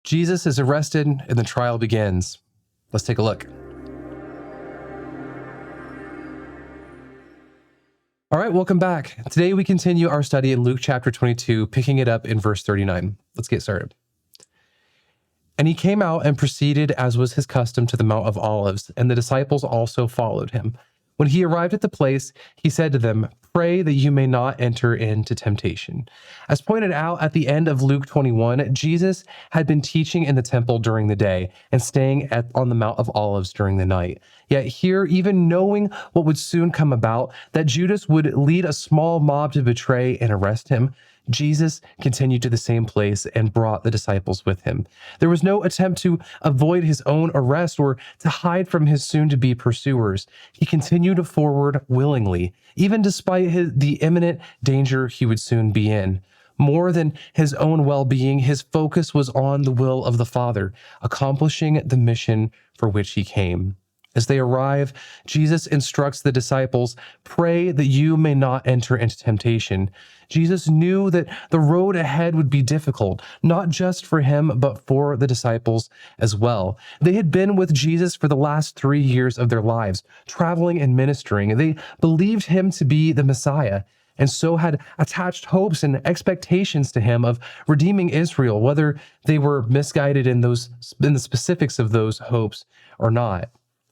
Jesus is arrested and the trial begins. Let's take a look. All right, welcome back. Today we continue our study in Luke chapter 22, picking it up in verse 39. Let's get started. And he came out and proceeded, as was his custom, to the Mount of Olives, and the disciples also followed him. When he arrived at the place, he said to them, "Pray that you may not enter into temptation." As pointed out at the end of Luke 21, Jesus had been teaching in the temple during the day and staying on the Mount of Olives during the night. Yet here, even knowing what would soon come about, that Judas would lead a small mob to betray and arrest him, Jesus continued to the same place and brought the disciples with him. There was no attempt to avoid his own arrest or to hide from his soon-to-be pursuers. He continued forward willingly, even despite the imminent danger he would soon be in. More than his own well-being, his focus was on the will of the Father, accomplishing the mission for which he came. As they arrive, Jesus instructs the disciples, "Pray that you may not enter into temptation." Jesus knew that the road ahead would be difficult, not just for him, but for the disciples as well. They had been with Jesus for the last 3 years of their lives, traveling and ministering. They believed him to be the Messiah, and so had attached hopes and expectations to him of redeeming Israel, whether they were misguided in the specifics of those hopes or not.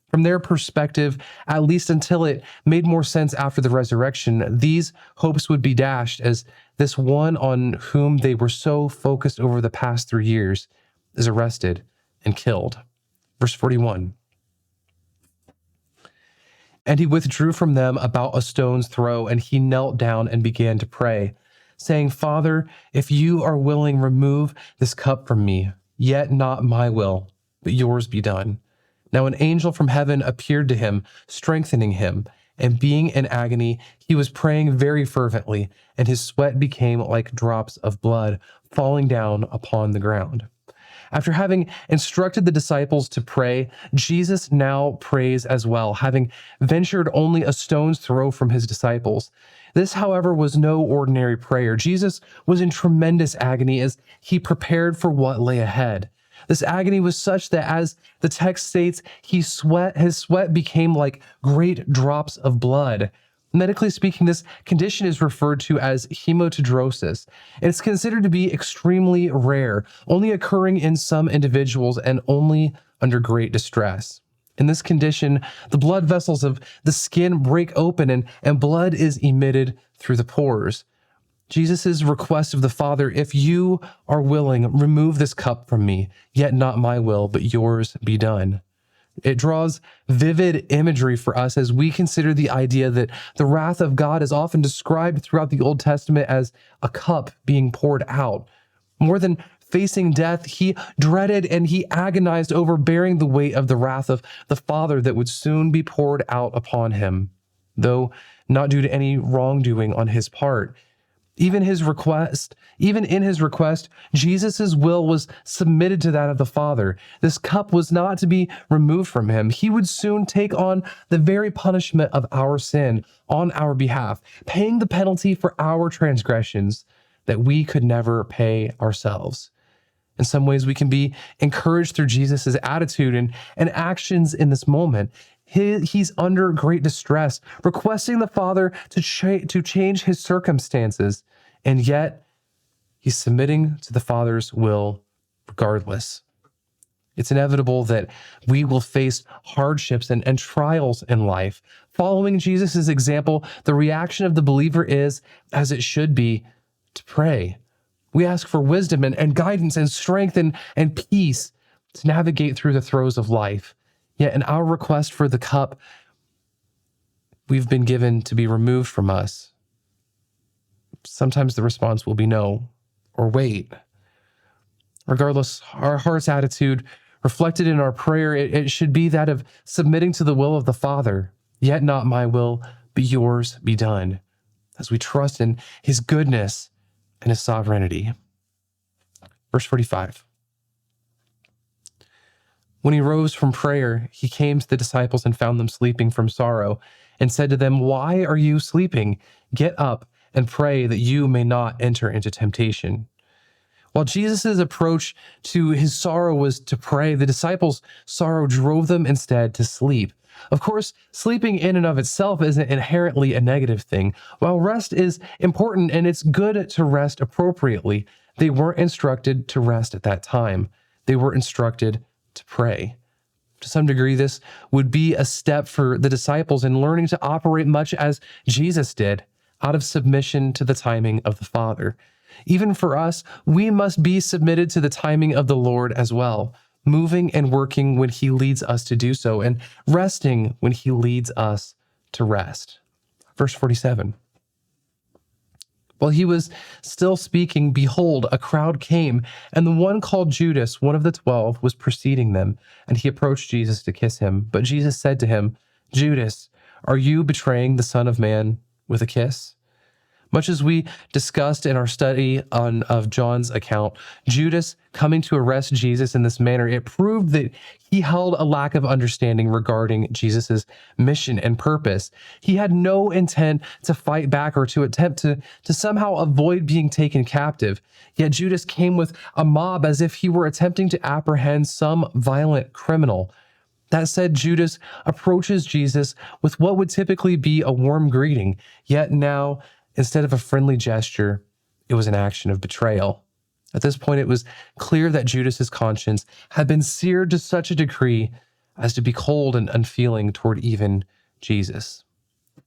From their perspective, at least until it made more sense after the resurrection, these hopes would be dashed as this one on whom they were so focused over the past 3 years is arrested and killed. Verse 41. And he withdrew from them about a stone's throw, and he knelt down and began to pray, saying, "Father, if you are willing, remove this cup from me, yet not my will, but yours be done." Now an angel from heaven appeared to him, strengthening him, and being in agony, he was praying very fervently, and his sweat became like drops of blood falling down upon the ground. After having instructed the disciples to pray, Jesus now prays as well, having ventured only a stone's throw from his disciples. This, however, was no ordinary prayer. Jesus was in tremendous agony as he prepared for what lay ahead. This agony was such that, as the text states, his sweat became like great drops of blood. Medically speaking, this condition is referred to as hematidrosis. It's considered to be extremely rare, only occurring in some individuals and only under great distress. In this condition, the blood vessels of the skin break open and blood is emitted through the pores. Jesus' request of the Father, "If you are willing, remove this cup from me, yet not my will, but yours be done." It draws vivid imagery for us as we consider the idea that the wrath of God is often described throughout the Old Testament as a cup being poured out. More than facing death, he dreaded and he agonized over bearing the weight of the wrath of the Father that would soon be poured out upon him, though not due to any wrongdoing on his part. Even in his request, Jesus' will was submitted to that of the Father. This cup was not to be removed from him. He would soon take on the very punishment of our sin on our behalf, paying the penalty for our transgressions that we could never pay ourselves. In some ways, we can be encouraged through Jesus' attitude and actions in this moment. He's under great distress, requesting the Father to change his circumstances, and yet he's submitting to the Father's will regardless. It's inevitable that we will face hardships and trials in life. Following Jesus' example, the reaction of the believer is, as it should be, to pray. We ask for wisdom and guidance and strength and peace to navigate through the throes of life. Yet in our request for the cup we've been given to be removed from us, sometimes the response will be no or wait. Regardless, our heart's attitude reflected in our prayer, it should be that of submitting to the will of the Father. Yet not my will, but yours be done, as we trust in his goodness and his sovereignty. Verse 45. When he rose from prayer, he came to the disciples and found them sleeping from sorrow, and said to them, "Why are you sleeping? Get up and pray that you may not enter into temptation." While Jesus' approach to his sorrow was to pray, the disciples' sorrow drove them instead to sleep. Of course, sleeping in and of itself isn't inherently a negative thing. While rest is important and it's good to rest appropriately, they weren't instructed to rest at that time. They were instructed to pray. To some degree, this would be a step for the disciples in learning to operate much as Jesus did, out of submission to the timing of the Father. Even for us, we must be submitted to the timing of the Lord as well, moving and working when he leads us to do so, and resting when he leads us to rest. Verse 47. While he was still speaking, behold, a crowd came, and the one called Judas, one of the 12, was preceding them, and he approached Jesus to kiss him. But Jesus said to him, Judas, are you betraying the Son of Man with a kiss? Much as we discussed in our study of John's account, Judas coming to arrest Jesus in this manner, it proved that he held a lack of understanding regarding Jesus' mission and purpose. He had no intent to fight back or to attempt to somehow avoid being taken captive. Yet Judas came with a mob as if he were attempting to apprehend some violent criminal. That said, Judas approaches Jesus with what would typically be a warm greeting, yet now, instead of a friendly gesture, it was an action of betrayal. At this point, it was clear that Judas's conscience had been seared to such a degree as to be cold and unfeeling toward even Jesus.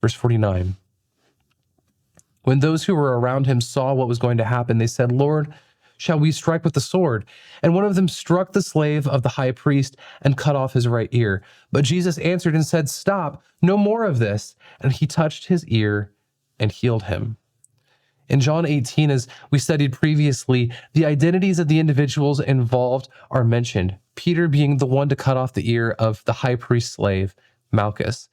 Verse 49. When those who were around him saw what was going to happen, they said, Lord, shall we strike with the sword? And one of them struck the slave of the high priest and cut off his right ear. But Jesus answered and said, Stop, no more of this. And he touched his ear and healed him. In John 18, as we studied previously, the identities of the individuals involved are mentioned, Peter being the one to cut off the ear of the high priest's slave, Malchus.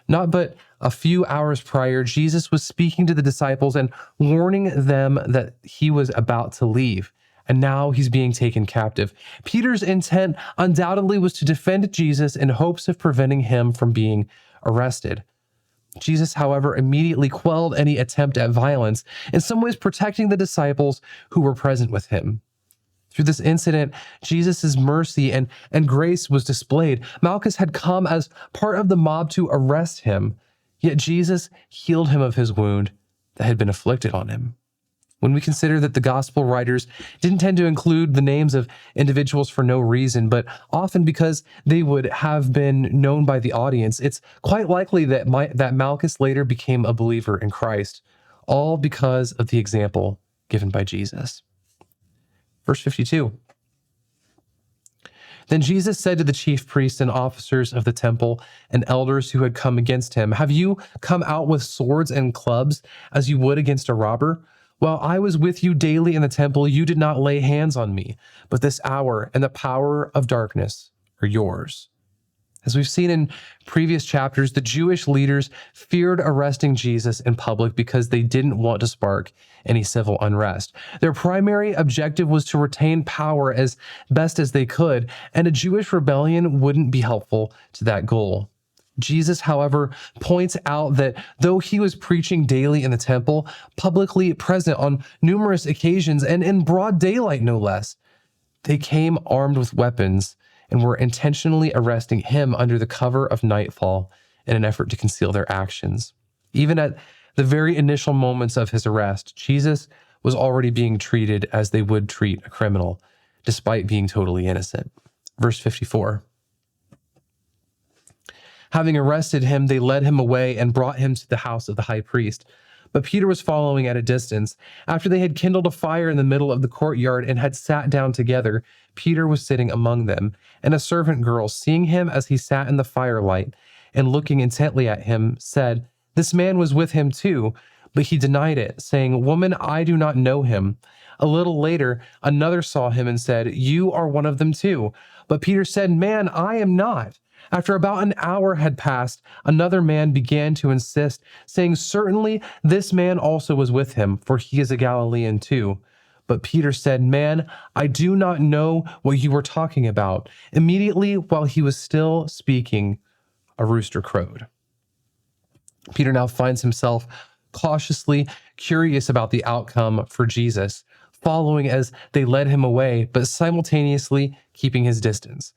Not but a few hours prior, Jesus was speaking to the disciples and warning them that he was about to leave, and now he's being taken captive. Peter's intent undoubtedly was to defend Jesus in hopes of preventing him from being arrested. Jesus, however, immediately quelled any attempt at violence, in some ways protecting the disciples who were present with him. Through this incident, Jesus' mercy and grace was displayed. Malchus had come as part of the mob to arrest him, yet Jesus healed him of his wound that had been inflicted on him. When we consider that the gospel writers didn't tend to include the names of individuals for no reason, but often because they would have been known by the audience, it's quite likely that Malchus later became a believer in Christ, all because of the example given by Jesus. Verse 52. Then Jesus said to the chief priests and officers of the temple and elders who had come against him, Have you come out with swords and clubs as you would against a robber? While I was with you daily in the temple, you did not lay hands on me, but this hour and the power of darkness are yours. As we've seen in previous chapters, the Jewish leaders feared arresting Jesus in public because they didn't want to spark any civil unrest. Their primary objective was to retain power as best as they could, and a Jewish rebellion wouldn't be helpful to that goal. Jesus, however, points out that though he was preaching daily in the temple, publicly present on numerous occasions, and in broad daylight no less, they came armed with weapons and were intentionally arresting him under the cover of nightfall in an effort to conceal their actions. Even at the very initial moments of his arrest, Jesus was already being treated as they would treat a criminal, despite being totally innocent. Verse 54. Having arrested him, they led him away and brought him to the house of the high priest. But Peter was following at a distance. After they had kindled a fire in the middle of the courtyard and had sat down together, Peter was sitting among them. And a servant girl, seeing him as he sat in the firelight and looking intently at him, said, This man was with him too. But he denied it, saying, Woman, I do not know him. A little later, another saw him and said, You are one of them too. But Peter said, Man, I am not. After about an hour had passed, another man began to insist, saying, Certainly this man also was with him, for he is a Galilean too. But Peter said, Man, I do not know what you were talking about. Immediately, while he was still speaking, a rooster crowed. Peter now finds himself cautiously curious about the outcome for Jesus. following as they led him away, but simultaneously keeping his distance.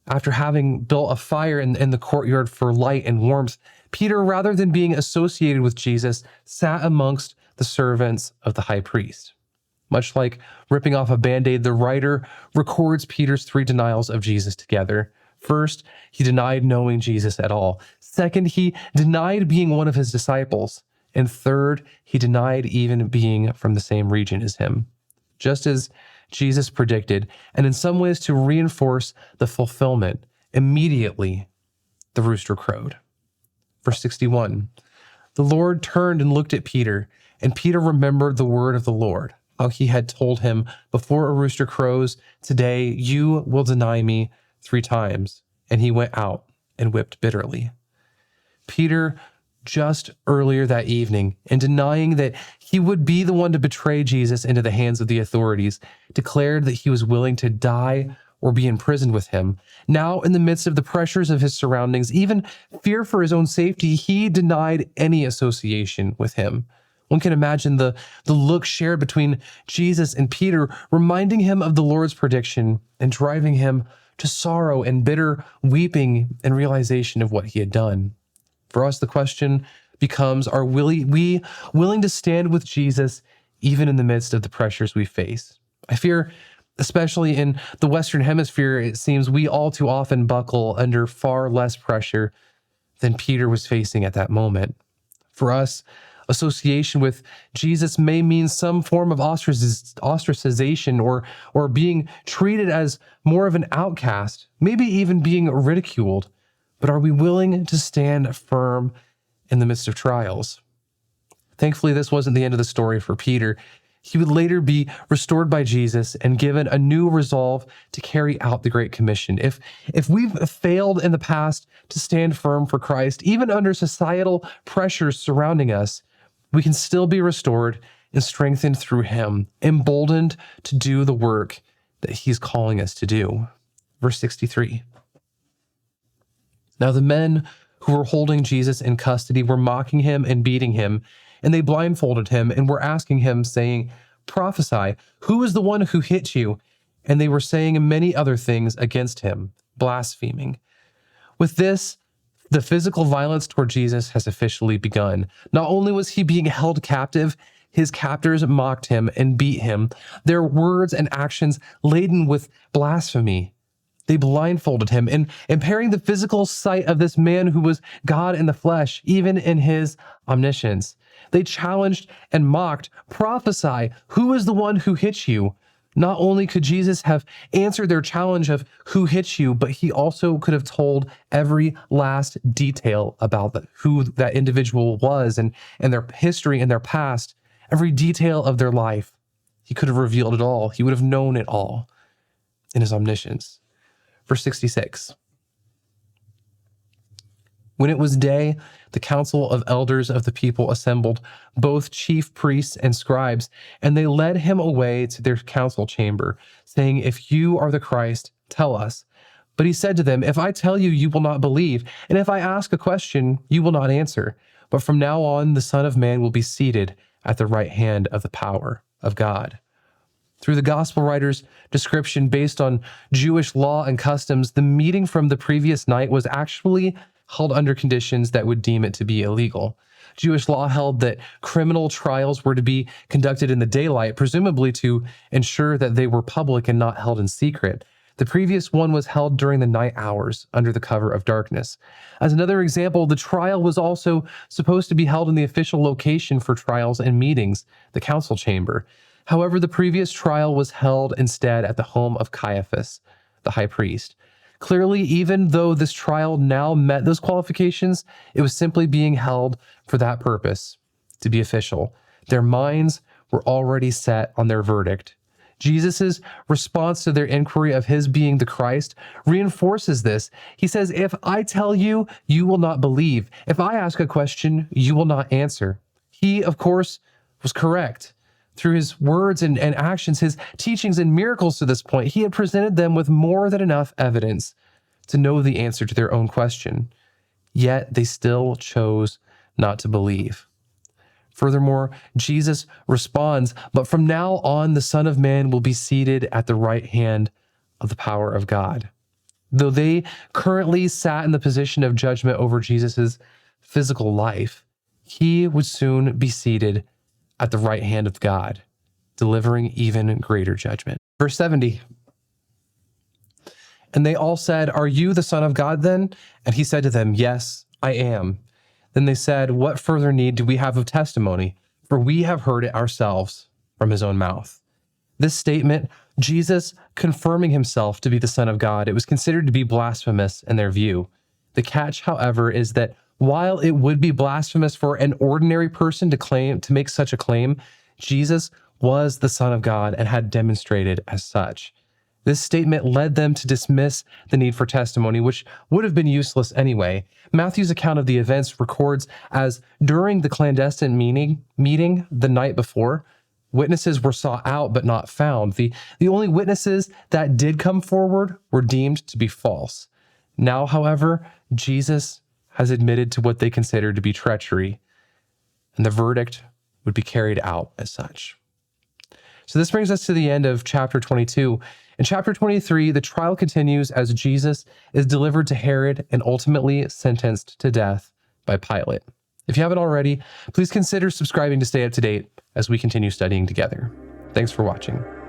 After having built a fire in the courtyard for light and warmth, Peter, rather than being associated with Jesus, sat amongst the servants of the high priest. Much like ripping off a Band-Aid, the writer records Peter's three denials of Jesus together. First, he denied knowing Jesus at all. Second, he denied being one of his disciples. And third, he denied even being from the same region as him. Just as Jesus predicted, and in some ways to reinforce the fulfillment, immediately the rooster crowed. Verse 61, the Lord turned and looked at Peter, and Peter remembered the word of the Lord, how he had told him, before a rooster crows, today you will deny me 3 times. And he went out and wept bitterly. Peter, just earlier that evening, in denying that he would be the one to betray Jesus into the hands of the authorities, declared that he was willing to die or be imprisoned with him. Now, in the midst of the pressures of his surroundings, even fear for his own safety, he denied any association with him. One can imagine the look shared between Jesus and Peter, reminding him of the Lord's prediction and driving him to sorrow and bitter weeping and realization of what he had done. For us, the question becomes, are we willing to stand with Jesus even in the midst of the pressures we face? I fear, especially in the Western Hemisphere, it seems we all too often buckle under far less pressure than Peter was facing at that moment. For us, association with Jesus may mean some form of ostracization or being treated as more of an outcast, maybe even being ridiculed. But are we willing to stand firm in the midst of trials? Thankfully, this wasn't the end of the story for Peter. He would later be restored by Jesus and given a new resolve to carry out the Great Commission. If we've failed in the past to stand firm for Christ, even under societal pressures surrounding us, we can still be restored and strengthened through him, emboldened to do the work that he's calling us to do. Verse 63. Now the men who were holding Jesus in custody were mocking him and beating him, and they blindfolded him and were asking him, saying, prophesy, who is the one who hit you? And they were saying many other things against him, blaspheming. With this, the physical violence toward Jesus has officially begun. Not only was he being held captive, his captors mocked him and beat him, their words and actions laden with blasphemy. They blindfolded him and impairing the physical sight of this man who was God in the flesh, even in his omniscience. They challenged and mocked, prophesy, who is the one who hit you? Not only could Jesus have answered their challenge of who hit you, but he also could have told every last detail about who that individual was and their history and their past, every detail of their life. He could have revealed it all. He would have known it all in his omniscience. Verse 66. When it was day, the council of elders of the people assembled, both chief priests and scribes, and they led him away to their council chamber, saying, if you are the Christ, tell us. But he said to them, if I tell you, you will not believe, and if I ask a question, you will not answer. But from now on, the Son of Man will be seated at the right hand of the power of God. Through the gospel writer's description based on Jewish law and customs, the meeting from the previous night was actually held under conditions that would deem it to be illegal. Jewish law held that criminal trials were to be conducted in the daylight, presumably to ensure that they were public and not held in secret. The previous one was held during the night hours under the cover of darkness. As another example, the trial was also supposed to be held in the official location for trials and meetings, the council chamber. However, the previous trial was held instead at the home of Caiaphas, the high priest. Clearly, even though this trial now met those qualifications, it was simply being held for that purpose, to be official. Their minds were already set on their verdict. Jesus' response to their inquiry of his being the Christ reinforces this. He says, if I tell you, you will not believe. If I ask a question, you will not answer. He, of course, was correct. Through his words and actions, his teachings and miracles to this point, he had presented them with more than enough evidence to know the answer to their own question. Yet they still chose not to believe. Furthermore, Jesus responds, "But from now on, the Son of Man will be seated at the right hand of the power of God." Though they currently sat in the position of judgment over Jesus' physical life, he would soon be seated at the right hand of God, delivering even greater judgment. Verse 70. And they all said, "Are you the Son of God then?" And he said to them, "Yes, I am." Then they said, "What further need do we have of testimony? For we have heard it ourselves from his own mouth." This statement, Jesus confirming himself to be the Son of God, it was considered to be blasphemous in their view. The catch, however, is that while it would be blasphemous for an ordinary person to make such a claim, Jesus was the Son of God and had demonstrated as such. This statement led them to dismiss the need for testimony, which would have been useless anyway. Matthew's account of the events records as during the clandestine meeting the night before, witnesses were sought out but not found. The only witnesses that did come forward were deemed to be false. Now, however, Jesus has admitted to what they considered to be treachery, and the verdict would be carried out as such. So this brings us to the end of chapter 22. In chapter 23, the trial continues as Jesus is delivered to Herod and ultimately sentenced to death by Pilate. If you haven't already, please consider subscribing to stay up to date as we continue studying together. Thanks for watching.